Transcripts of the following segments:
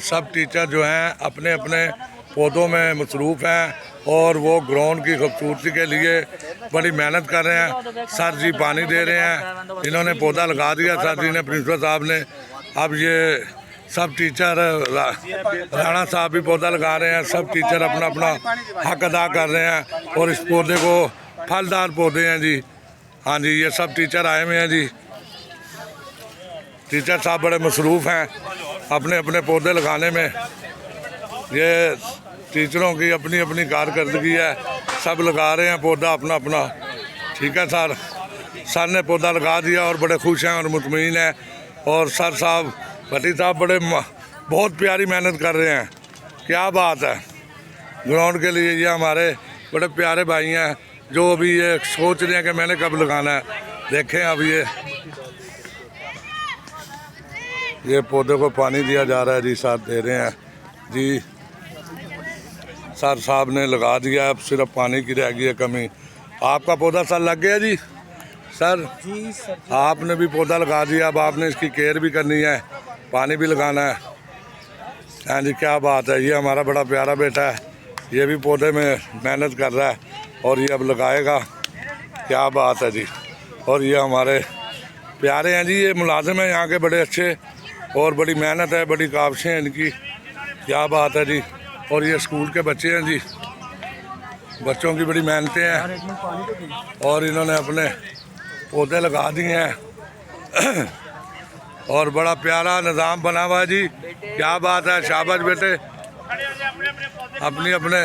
सब टीचर जो हैं अपने अपने पौधों में मसरूफ़ हैं और वो ग्राउंड की खूबसूरती के लिए बड़ी मेहनत कर रहे हैं। सर जी पानी दे रहे हैं, इन्होंने पौधा लगा दिया सर जी ने, प्रिंसिपल साहब ने। अब ये सब टीचर राणा साहब भी पौधा लगा रहे हैं। सब टीचर अपना अपना हक अदा कर रहे हैं और इस पौधे को फलदार पौधे हैं जी। हाँ जी, ये सब टीचर आए हुए हैं जी। टीचर साहब बड़े मसरूफ़ हैं अपने अपने पौधे लगाने में। ये टीचरों की अपनी अपनी कारकर्दगी है, सब लगा रहे हैं पौधा अपना अपना। ठीक है सर, सर ने पौधा लगा दिया और बड़े खुश हैं और मुतमईन हैं। और सर साहब भट्टी साहब बहुत प्यारी मेहनत कर रहे हैं। क्या बात है, ग्राउंड के लिए ये हमारे बड़े प्यारे भाई हैं जो अभी ये सोच रहे हैं कि मैंने कब लगाना है। देखें अब ये पौधे को पानी दिया जा रहा है जी, सर दे रहे हैं जी। सर साहब ने लगा दिया, अब सिर्फ पानी की रह गई है कमी। आपका पौधा सर लग गया जी? सर जी सर जी। आपने भी पौधा लगा दिया, अब आपने इसकी केयर भी करनी है, पानी भी लगाना है। हाँ जी, क्या बात है। ये हमारा बड़ा प्यारा बेटा है, ये भी पौधे में मेहनत कर रहा है और ये अब लगाएगा। क्या बात है जी। और ये हमारे प्यारे हैं जी, ये मुलाजिम हैं यहाँ के बड़े अच्छे और बड़ी मेहनत है, बड़ी काविशें हैं इनकी। क्या बात है जी। और ये स्कूल के बच्चे हैं जी, बच्चों की बड़ी मेहनतें हैं और इन्होंने अपने पौधे लगा दिए हैं और बड़ा प्यारा निज़ाम बना हुआ है जी। क्या बात है, शाबाश बेटे। अपने अपने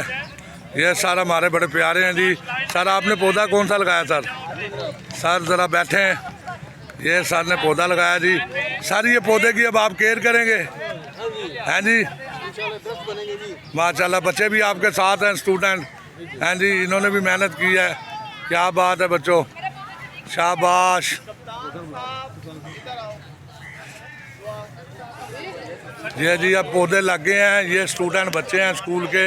ये सर हमारे बड़े प्यारे हैं जी। सर आपने पौधा कौन सा लगाया सर? सर ज़रा बैठे हैं। ये सर ने पौधा लगाया जी। सर ये पौधे की अब आप केयर करेंगे? हैं जी, माशाल्लाह। बच्चे भी आपके साथ हैं, स्टूडेंट हैं जी, इन्होंने भी मेहनत की है। क्या बात है बच्चों, शाबाश। ये जी अब पौधे लग गए हैं, ये स्टूडेंट बच्चे हैं स्कूल के।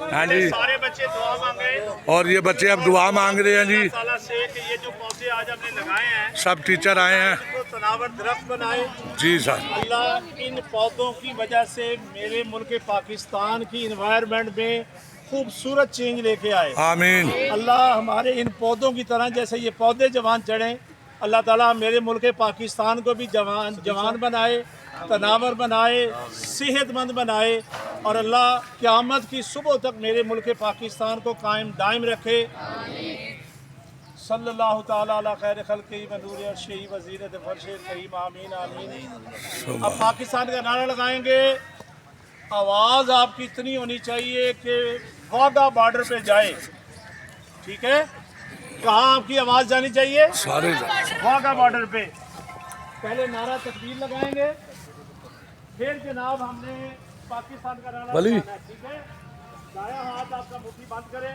हाँ जी, सारे बच्चे दुआ मांगे और ये बच्चे अब दुआ मांग रहे हैं जी। ताला से कि ये जो पौधे आज हमने लगाए हैं सब टीचर आए हैं तो तनावर दरख्त बनाए। जी सर। अल्लाह इन पौधों की वजह से मेरे मुल्क पाकिस्तान की इन्वायरमेंट में खूबसूरत चेंज लेके आए। आमीन। अल्लाह हमारे इन पौधों की तरह जैसे ये पौधे जवान चढ़ें, अल्लाह ताला मेरे मुल्क पाकिस्तान को भी जवान बनाए, तनावर बनाए, सेहतमंद बनाए और अल्लाह क़यामत की सुबह तक मेरे मुल्क पाकिस्तान को कायम दायम रखे। सल्लल्लाहु ताला अला खैर खल्क़ी व नूर अर्शी व ज़ीनत फ़र्श करीम आमीन आमीन। अब पाकिस्तान का नारा लगाएंगे। आवाज़ आपकी इतनी होनी चाहिए कि वाघा बॉर्डर पे जाए। ठीक है, कहाँ आपकी आवाज़ जानी चाहिए? सारे वाघा बॉर्डर पे। पहले नारा तकबीर लगाएंगे, फिर जनाब हमने पाकिस्तान का नारा वली। लगाना है। ठीक है, दाया हाथ आपका मुट्ठी बंद करें,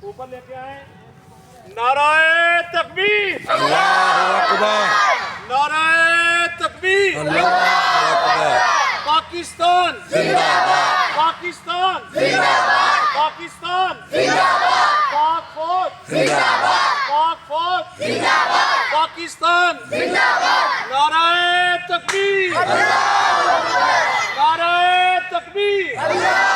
ऊपर लेके आए। नाराए तकबीर, अल्लाहु अकबर, नाराए तकबीर, अल्लाहु अकबर। पाकिस्तान जिंदाबाद, पाकिस्तान जिंदाबाद, पाकिस्तान जिंदाबाद, पाक फौज जिंदाबाद, पाक फौज जिंदाबाद, पाकिस्तान जिंदाबाद। नाराए तकबीर, नाराए तकबीर।